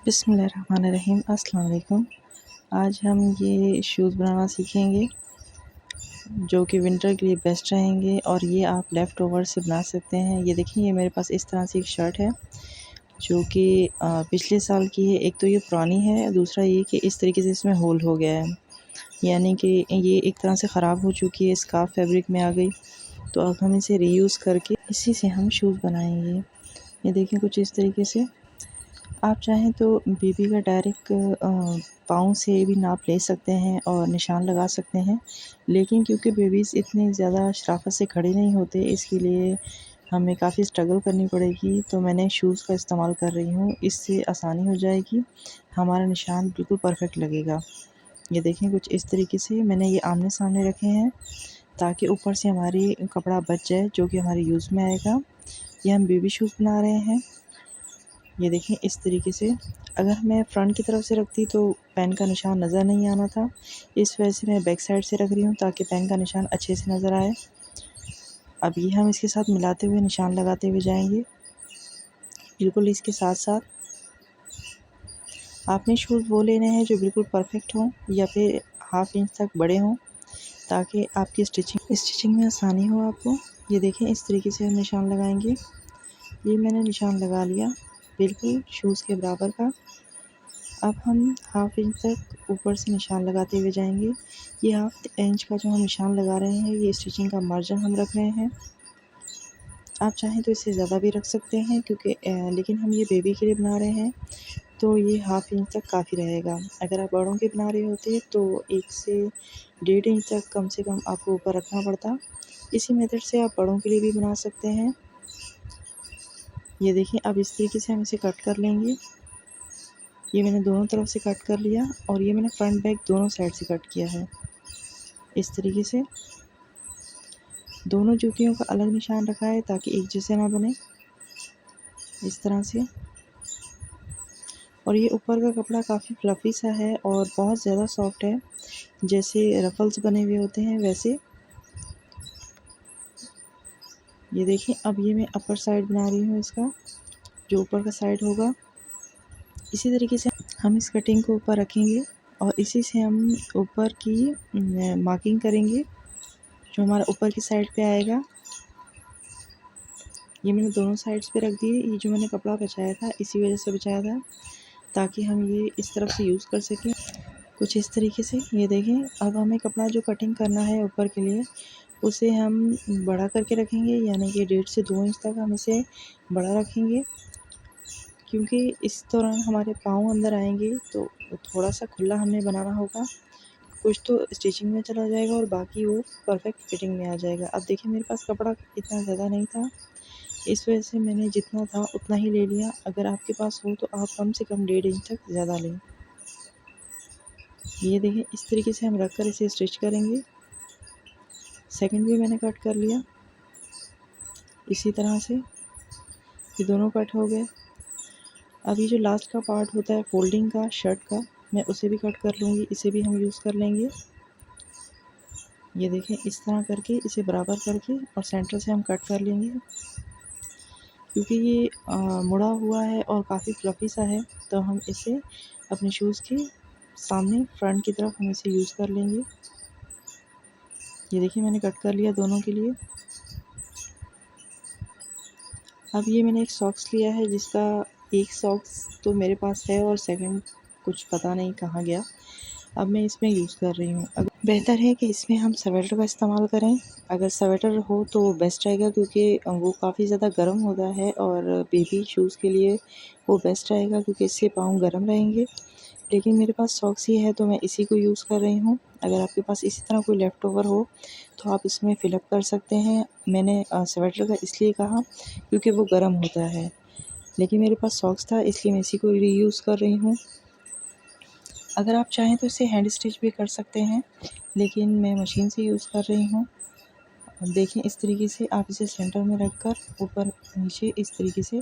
बिस्मिल्लाहिर्रहमानिर्रहीम। अस्सलाम वालेकुम। आज हम ये शूज़ बनाना सीखेंगे जो कि विंटर के लिए बेस्ट रहेंगे और ये आप लेफ़्ट ओवर से बना सकते हैं। ये देखिए, ये मेरे पास इस तरह से एक शर्ट है जो कि पिछले साल की है। एक तो ये पुरानी है, दूसरा ये कि इस तरीके से इसमें होल हो गया है, यानी कि ये एक तरह से ख़राब हो चुकी है, स्कार्फ़ फैब्रिक में आ गई। तो अब हम इसे रीयूज़ करके इसी से हम शूज़ बनाएंगे। ये देखें, कुछ इस तरीके से। आप चाहें तो बेबी का डायरेक्ट पाँव से भी नाप ले सकते हैं और निशान लगा सकते हैं, लेकिन क्योंकि बेबीज़ इतने ज़्यादा शराफ़त से खड़े नहीं होते, इसके लिए हमें काफ़ी स्ट्रगल करनी पड़ेगी। तो मैंने शूज़ का इस्तेमाल कर रही हूँ, इससे आसानी हो जाएगी, हमारा निशान बिल्कुल परफ़ेक्ट लगेगा। ये देखें, कुछ इस तरीके से मैंने ये आमने-सामने रखे हैं ताकि ऊपर से हमारी कपड़ा बच जाए जो कि हमारे यूज़ में आएगा। ये हम बेबी शूज़ बना रहे हैं। ये देखें, इस तरीके से। अगर मैं फ्रंट की तरफ से रखती तो पेन का निशान नज़र नहीं आना था, इस वजह से मैं बैक साइड से रख रही हूँ ताकि पेन का निशान अच्छे से नज़र आए। अब ये हम इसके साथ मिलाते हुए निशान लगाते हुए जाएंगे, बिल्कुल इसके साथ साथ। आपने शूज़ वो लेने हैं जो बिल्कुल परफेक्ट हों या फिर हाफ इंच तक बड़े हों ताकि आपकी स्टिचिंग में आसानी हो आपको। ये देखें, इस तरीके से हम निशान लगाएंगे। ये मैंने निशान लगा लिया बिल्कुल शूज़ के बराबर का। अब हम हाफ इंच तक ऊपर से निशान लगाते हुए जाएंगे। ये हाफ इंच का जो हम निशान लगा रहे हैं, ये स्टिचिंग का मार्जिन हम रख रहे हैं। आप चाहें तो इससे ज़्यादा भी रख सकते हैं क्योंकि लेकिन हम ये बेबी के लिए बना रहे हैं तो ये हाफ इंच तक काफ़ी रहेगा। अगर आप बड़ों के बना रहे होते तो 1 से 1.5 इंच तक कम से कम आपको ऊपर रखना पड़ता। इसी मेथड से आप बड़ों के लिए भी बना सकते हैं। ये देखिए, अब इस तरीके से हम इसे कट कर लेंगे। ये मैंने दोनों तरफ से कट कर लिया और ये मैंने फ्रंट बैक दोनों साइड से कट किया है। इस तरीके से दोनों जूतियों का अलग निशान रखा है ताकि एक जैसे ना बने, इस तरह से। और ये ऊपर का कपड़ा काफ़ी फ्लफ़ी सा है और बहुत ज़्यादा सॉफ्ट है, जैसे रफ़ल्स बने हुए होते हैं वैसे। ये देखें, अब ये मैं अपर साइड बना रही हूँ इसका, जो ऊपर का साइड होगा। इसी तरीके से हम इस कटिंग को ऊपर रखेंगे और इसी से हम ऊपर की मार्किंग करेंगे जो हमारा ऊपर की साइड पे आएगा। ये मैंने दोनों साइड्स पे रख दिए। ये जो मैंने कपड़ा बचाया था, इसी वजह से बचाया था ताकि हम ये इस तरफ से यूज़ कर सकें, कुछ इस तरीके से। ये देखें, अब हमें कपड़ा जो कटिंग करना है ऊपर के लिए, उसे हम बड़ा करके रखेंगे, यानी कि 1.5 से 2 इंच तक हम इसे बड़ा रखेंगे क्योंकि इस दौरान हमारे पाँव अंदर आएंगे तो थोड़ा सा खुला हमें बनाना होगा। कुछ तो स्टिचिंग में चला जाएगा और बाकी वो परफेक्ट फिटिंग में आ जाएगा। अब देखिए, मेरे पास कपड़ा इतना ज़्यादा नहीं था, इस वजह से मैंने जितना था उतना ही ले लिया। अगर आपके पास हो तो आप कम से कम 1.5 इंच तक ज़्यादा लें। ये देखें, इस तरीके से हम रख कर इसे स्टिच करेंगे। सेकंड भी मैंने कट कर लिया इसी तरह से। ये दोनों कट हो गए। अब ये जो लास्ट का पार्ट होता है फोल्डिंग का शर्ट का, मैं उसे भी कट कर लूँगी, इसे भी हम यूज़ कर लेंगे। ये देखें, इस तरह करके इसे बराबर करके और सेंटर से हम कट कर लेंगे क्योंकि ये मुड़ा हुआ है और काफ़ी फ्लफ़ी सा है, तो हम इसे अपने शूज़ के सामने फ्रंट की तरफ हम इसे यूज़ कर लेंगे। ये देखिए, मैंने कट कर लिया दोनों के लिए। अब ये मैंने एक सॉक्स लिया है जिसका एक सॉक्स तो मेरे पास है और सेकंड कुछ पता नहीं कहाँ गया। अब मैं इसमें यूज़ कर रही हूँ। अगर बेहतर है कि इसमें हम स्वेटर का इस्तेमाल करें। अगर स्वेटर हो तो बेस्ट रहेगा क्योंकि वो काफ़ी ज़्यादा गर्म होता है और बेबी शूज़ के लिए वो बेस्ट रहेगा क्योंकि इससे पाँव गर्म रहेंगे। लेकिन मेरे पास सॉक्स ही है तो मैं इसी को यूज़ कर रही हूँ। अगर आपके पास इसी तरह कोई लेफ़्ट ओवर हो तो आप इसमें फ़िलअप कर सकते हैं। मैंने स्वेटर का इसलिए कहा क्योंकि वो गर्म होता है, लेकिन मेरे पास सॉक्स था इसलिए मैं इसी को रीयूज़ कर रही हूँ। अगर आप चाहें तो इसे हैंड स्टिच भी कर सकते हैं, लेकिन मैं मशीन से यूज़ कर रही हूँ। देखें, इस तरीके से आप इसे सेंटर में रख कर ऊपर नीचे इस तरीके से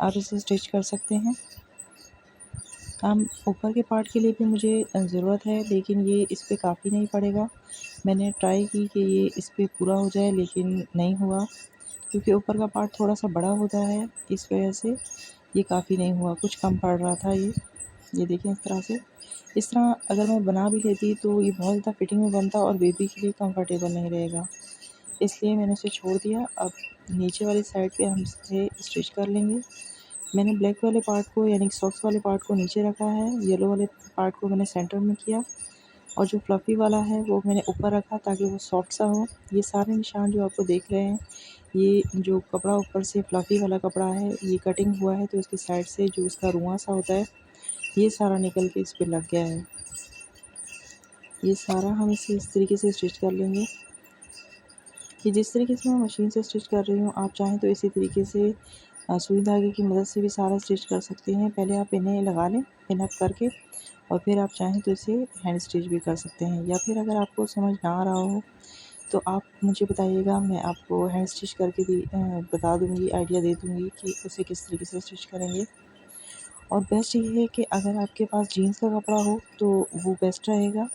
आप इसे स्टिच कर सकते हैं। ऊपर के पार्ट के लिए भी मुझे ज़रूरत है, लेकिन ये इस पे काफ़ी नहीं पड़ेगा। मैंने ट्राई की कि ये इस पे पूरा हो जाए लेकिन नहीं हुआ क्योंकि ऊपर का पार्ट थोड़ा सा बड़ा होता है, इस वजह से ये काफ़ी नहीं हुआ, कुछ कम पड़ रहा था ये। ये देखें इस तरह अगर मैं बना भी लेती तो ये बहुत ज़्यादा फिटिंग में बनता और बेबी के लिए कंफर्टेबल नहीं रहेगा, इसलिए मैंने उसे छोड़ दिया। अब नीचे वाली साइड पे हम इसे स्टिच कर लेंगे। मैंने ब्लैक वाले पार्ट को यानी कि सॉक्स वाले पार्ट को नीचे रखा है, येलो वाले पार्ट को मैंने सेंटर में किया और जो फ्लफ़ी वाला है वो मैंने ऊपर रखा ताकि वो सॉफ्ट सा हो। ये सारे निशान जो आपको देख रहे हैं, ये जो कपड़ा ऊपर से फ्लफ़ी वाला कपड़ा है, ये कटिंग हुआ है तो इसकी साइड से जो इसका रुआं सा होता है, ये सारा निकल के इस पे लग गया है। ये सारा हम इसे इस तरीके से स्टिच कर लेंगे कि जिस तरीके से मैं मशीन से स्टिच कर रही हूँ, आप चाहें तो इसी तरीके से सुई धागे की मदद से भी सारा स्टिच कर सकते हैं। पहले आप इन्हें लगा लें पिन अप करके और फिर आप चाहें तो इसे हैंड स्टिच भी कर सकते हैं, या फिर अगर आपको समझ ना आ रहा हो तो आप मुझे बताइएगा, मैं आपको हैंड स्टिच करके भी बता दूँगी, आइडिया दे दूँगी कि उसे किस तरीके से स्टिच करेंगे। और बेस्ट ये है कि अगर आपके पास जीन्स का कपड़ा हो तो वो बेस्ट रहेगा।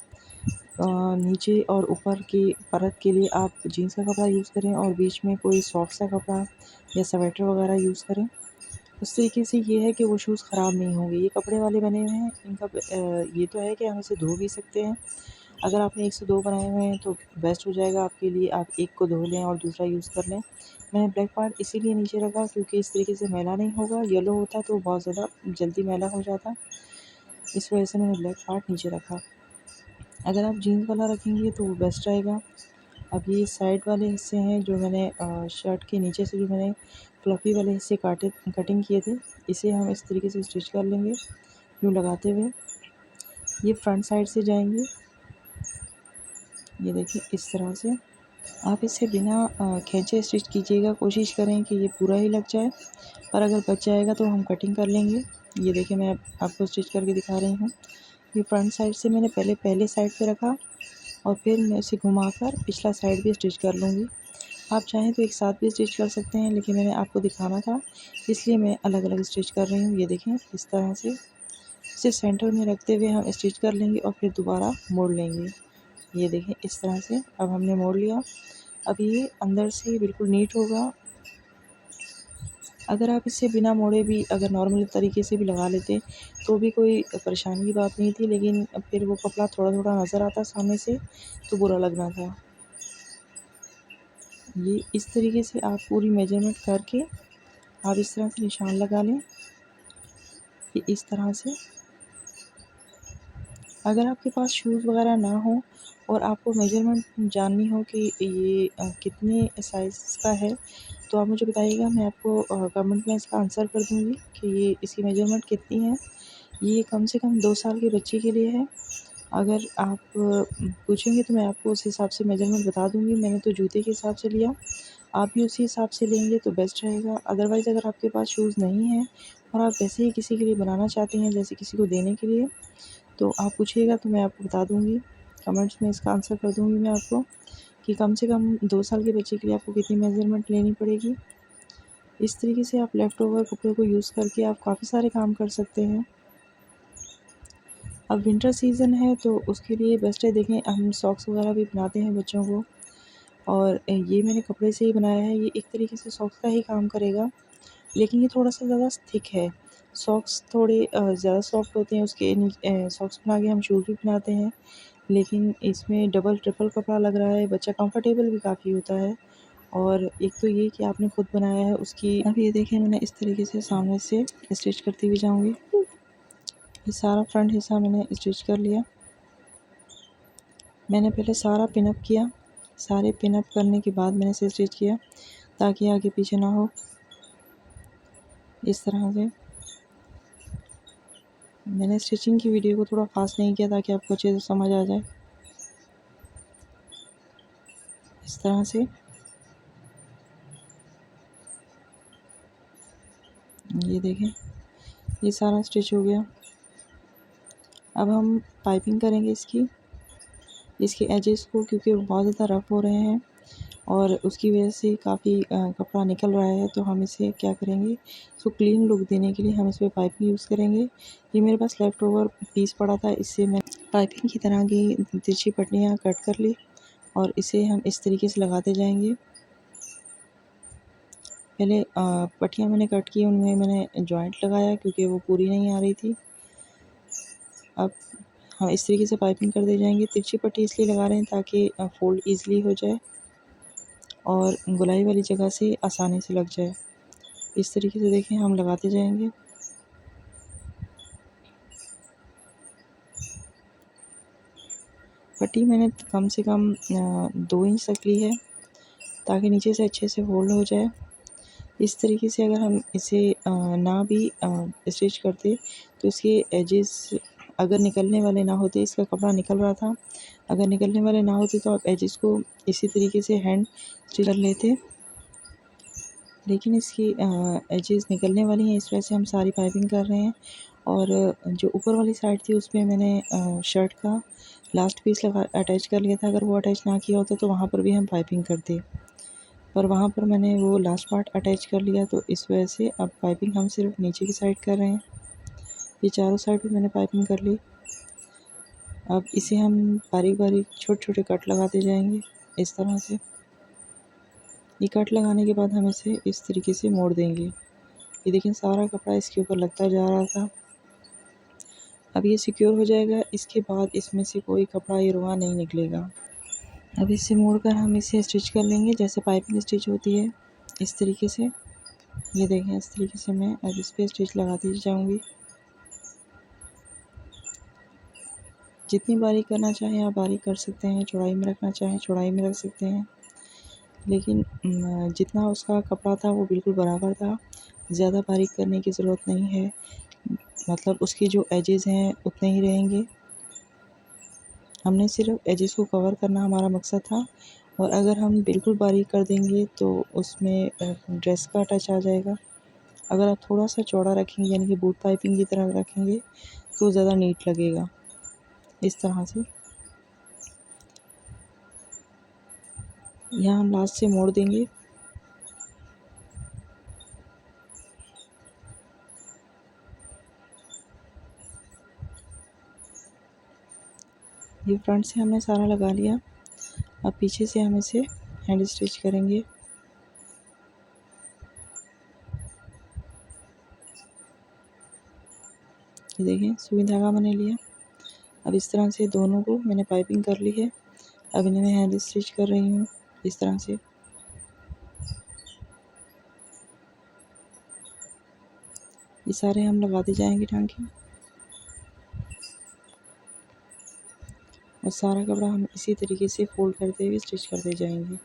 नीचे और ऊपर की परत के लिए आप जीन्स का कपड़ा यूज़ करें और बीच में कोई सॉफ्ट सा कपड़ा या स्वेटर वगैरह यूज़ करें। उस तरीके से ये है कि वो शूज़ ख़राब नहीं होंगे। ये कपड़े वाले बने हुए हैं, इनका ये तो है कि हम इसे धो भी सकते हैं। अगर आपने 1 से 2 बनाए हुए हैं तो बेस्ट हो जाएगा आपके लिए, आप एक को धो लें और दूसरा यूज़ कर लें। मैंने ब्लैक पार्ट इसीलिए नीचे रखा क्योंकि इस तरीके से मैला नहीं होगा, येलो होता तो बहुत ज़्यादा जल्दी मैला हो जाता। इस वजह से मैंने ब्लैक पार्ट नीचे रखा। अगर आप जीन्स वाला रखेंगे तो वो बेस्ट रहेगा। अब ये साइड वाले हिस्से हैं जो मैंने शर्ट के नीचे से जो मैंने फ्लफ़ी वाले हिस्से काटे कटिंग किए थे, इसे हम इस तरीके से स्टिच कर लेंगे यूँ लगाते हुए। ये फ्रंट साइड से जाएंगे, ये देखिए इस तरह से। आप इसे बिना खींचे स्टिच कीजिएगा, कोशिश करें कि ये पूरा ही लग जाए, पर अगर बच जाएगा तो हम कटिंग कर लेंगे। ये देखिए मैं आपको स्टिच करके दिखा रही हूँ। ये फ्रंट साइड से मैंने पहले साइड पे रखा और फिर मैं इसे घुमाकर पिछला साइड भी स्टिच कर लूँगी। आप चाहें तो एक साथ भी स्टिच कर सकते हैं, लेकिन मैंने आपको दिखाना था इसलिए मैं अलग-अलग स्टिच कर रही हूँ। ये देखें इस तरह से इसे सेंटर में रखते हुए हम स्टिच कर लेंगे और फिर दोबारा मोड़ लेंगे। ये देखें इस तरह से अब हमने मोड़ लिया। अब ये अंदर से बिल्कुल नीट होगा। अगर आप इसे बिना मोड़े भी अगर नॉर्मल तरीके से भी लगा लेते तो भी कोई परेशानी की बात नहीं थी, लेकिन फिर वो कपड़ा थोड़ा-थोड़ा नज़र आता सामने से तो बुरा लगना था। ये इस तरीके से आप पूरी मेजरमेंट करके आप इस तरह से निशान लगा लें कि इस तरह से। अगर आपके पास शूज़ वगैरह ना हो और आपको मेजरमेंट जाननी हो कि ये कितने साइज़ का है, तो आप मुझे बताइएगा, मैं आपको कमेंट में इसका आंसर कर दूँगी कि ये इसकी मेजरमेंट कितनी है। ये कम से कम 2 साल के बच्चे के लिए है। अगर आप पूछेंगे तो मैं आपको उस हिसाब से मेजरमेंट बता दूँगी। मैंने तो जूते के हिसाब से लिया, आप भी उसी हिसाब से लेंगे तो बेस्ट रहेगा। अदरवाइज़ अगर आपके पास शूज़ नहीं हैं और आप वैसे ही किसी के लिए बनाना चाहते हैं, जैसे किसी को देने के लिए, तो आप पूछिएगा तो मैं आपको बता दूँगी। कमेंट्स में इसका आंसर कर दूँगी मैं आपको कि कम से कम 2 साल के बच्चे के लिए आपको कितनी मेज़रमेंट लेनी पड़ेगी। इस तरीके से आप लेफ़्ट ओवर कपड़े को यूज़ करके आप काफ़ी सारे काम कर सकते हैं। अब विंटर सीज़न है तो उसके लिए बेस्ट है, देखें हम सॉक्स वगैरह भी बनाते हैं बच्चों को, और ये मैंने कपड़े से ही बनाया है। ये एक तरीके से सॉक्स का ही काम करेगा, लेकिन ये थोड़ा-सा ज़्यादा थिक है। सॉक्स थोड़े ज़्यादा सॉफ्ट होते हैं, उसके सॉक्स बना के हम शूज़ भी बनाते हैं, लेकिन इसमें डबल ट्रिपल कपड़ा लग रहा है, बच्चा कंफर्टेबल भी काफ़ी होता है। और एक तो ये कि आपने खुद बनाया है उसकी। अब ये देखिए मैंने इस तरीके से सामने से स्टिच करती हुई जाऊँगी। ये सारा फ्रंट हिस्सा मैंने स्टिच कर लिया। मैंने पहले सारा पिन अप किया, सारे पिन अप करने के बाद मैंने इसे स्टिच किया ताकि आगे पीछे ना हो। इस तरह से मैंने स्टिचिंग की वीडियो को थोड़ा फास्ट नहीं किया ताकि आपको अच्छे से समझ आ जाए। इस तरह से ये देखें ये सारा स्टिच हो गया। अब हम पाइपिंग करेंगे इसके एजेस को, क्योंकि वो बहुत ज़्यादा रफ़ हो रहे हैं और उसकी वजह से काफ़ी कपड़ा निकल रहा है, तो हम इसे क्या करेंगे, इसको क्लीन लुक देने के लिए हम इस पे पाइपिंग यूज़ करेंगे। ये मेरे पास लेफ़्ट ओवर पीस पड़ा था, इससे मैं पाइपिंग की तरह की तिरछी पट्टियाँ कट कर ली और इसे हम इस तरीके से लगाते जाएंगे। पहले पट्टियाँ मैंने कट की, उनमें मैंने जॉइंट लगाया क्योंकि वो पूरी नहीं आ रही थी। अब हम इस तरीके से पाइपिंग कर दे जाएंगे। तिरछी पट्टी इसलिए लगा रहे हैं ताकि फोल्ड ईज़िली हो जाए और गोलाई वाली जगह से आसानी से लग जाए। इस तरीके से देखें हम लगाते जाएंगे। पट्टी मैंने कम से कम 2 इंच तक ली है ताकि नीचे से अच्छे से फोल्ड हो जाए। इस तरीके से अगर हम इसे ना भी स्टिच करते तो इसके एजेस अगर निकलने वाले ना होते, इसका कपड़ा निकल रहा था, अगर निकलने वाले ना होते तो आप एजेस को इसी तरीके से हैंड स्टिच कर लेते, लेकिन इसकी एजेस निकलने वाली हैं, इस वजह से हम सारी पाइपिंग कर रहे हैं। और जो ऊपर वाली साइड थी उसमें मैंने शर्ट का लास्ट पीस लगा अटैच कर लिया था। अगर वो अटैच ना किया होता तो वहाँ पर भी हम पाइपिंग करते, पर वहाँ पर मैंने वो लास्ट पार्ट अटैच कर लिया, तो इस वजह से अब पाइपिंग हम सिर्फ नीचे की साइड कर रहे हैं। ये चारों साइड भी मैंने पाइपिंग कर ली। अब इसे हम बारीक बारीक छोटे छोटे कट लगाते जाएंगे इस तरह से। ये कट लगाने के बाद हम इसे इस तरीके से मोड़ देंगे। ये देखें सारा कपड़ा इसके ऊपर लगता जा रहा था। अब ये सिक्योर हो जाएगा, इसके बाद इसमें से कोई कपड़ा या रुआ नहीं निकलेगा। अब इसे मोड़कर हम इसे स्टिच कर लेंगे जैसे पाइपिंग स्टिच होती है, इस तरीके से। ये देखें इस तरीके से मैं अब इस पर स्टिच लगाती जाऊंगी। जितनी बारीक करना चाहें आप बारीक कर सकते हैं, चौड़ाई में रखना चाहें चौड़ाई में रख सकते हैं, लेकिन जितना उसका कपड़ा था वो बिल्कुल बराबर था, ज़्यादा बारीक करने की ज़रूरत नहीं है। मतलब उसकी जो एजेस हैं उतने ही रहेंगे। हमने सिर्फ एजेस को कवर करना हमारा मकसद था, और अगर हम बिल्कुल बारीक कर देंगे तो उसमें ड्रेस का टच आ जाएगा। अगर आप थोड़ा सा चौड़ा रखेंगे यानी कि बूट पाइपिंग की तरह रखेंगे तो ज़्यादा नीट लगेगा। इस तरह से यहाँ हम लास्ट से मोड़ देंगे। ये फ्रंट से हमने सारा लगा लिया। अब पीछे से हम इसे हैंड स्टिच करेंगे। ये देखें सुई धागा मैंने लिया। अब इस तरह से दोनों को मैंने पाइपिंग कर ली है। अब इन्हें मैं हैंड स्टिच कर रही हूँ इस तरह से। ये सारे हम लगाते जाएंगे टांके, और सारा कपड़ा हम इसी तरीके से फोल्ड करते हुए स्टिच करते जाएंगे।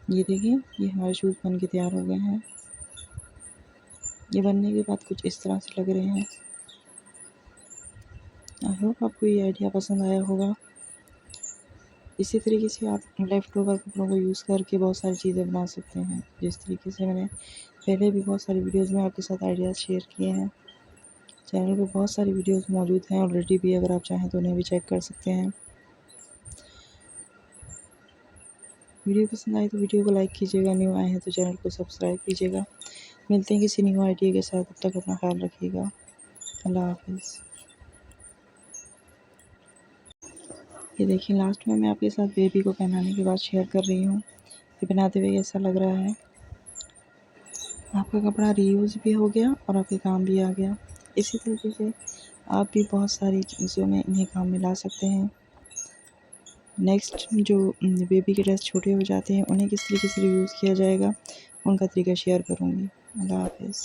ये देखिए ये हमारे शूज़ बन के तैयार हो गए हैं। ये बनने के बाद कुछ इस तरह से लग रहे हैं। आई होप आपको ये आइडिया पसंद आया होगा। इसी तरीके से आप लेफ़्ट ओवर कपड़ों को यूज़ करके बहुत सारी चीज़ें बना सकते हैं, जिस तरीके से मैंने पहले भी बहुत सारी वीडियोज़ में आपके साथ आइडियाज़ शेयर किए हैं। चैनल पे बहुत सारी वीडियोज़ मौजूद हैं ऑलरेडी भी, अगर आप चाहें तो उन्हें भी चेक कर सकते हैं। वीडियो पसंद आए तो वीडियो को लाइक कीजिएगा, न्यू आए हैं तो चैनल को सब्सक्राइब कीजिएगा। मिलते हैं किसी न्यू आइडिया के साथ, तब तक अपना ख्याल रखिएगा। अल्लाह हाफिज़। ये देखिए लास्ट में मैं आपके साथ बेबी को पहनाने के बाद शेयर कर रही हूँ। ये पहनाते हुए ऐसा लग रहा है। आपका कपड़ा रीयूज़ भी हो गया और आपके काम भी आ गया। इसी तरीके से आप भी बहुत सारी चीज़ों में इन्हें काम में ला सकते हैं। नेक्स्ट जो बेबी के ड्रेस छोटे हो जाते हैं उन्हें किस तरीके से रीयूज़ किया जाएगा उनका तरीका शेयर करूँगी। अल्लाह हाफिज़।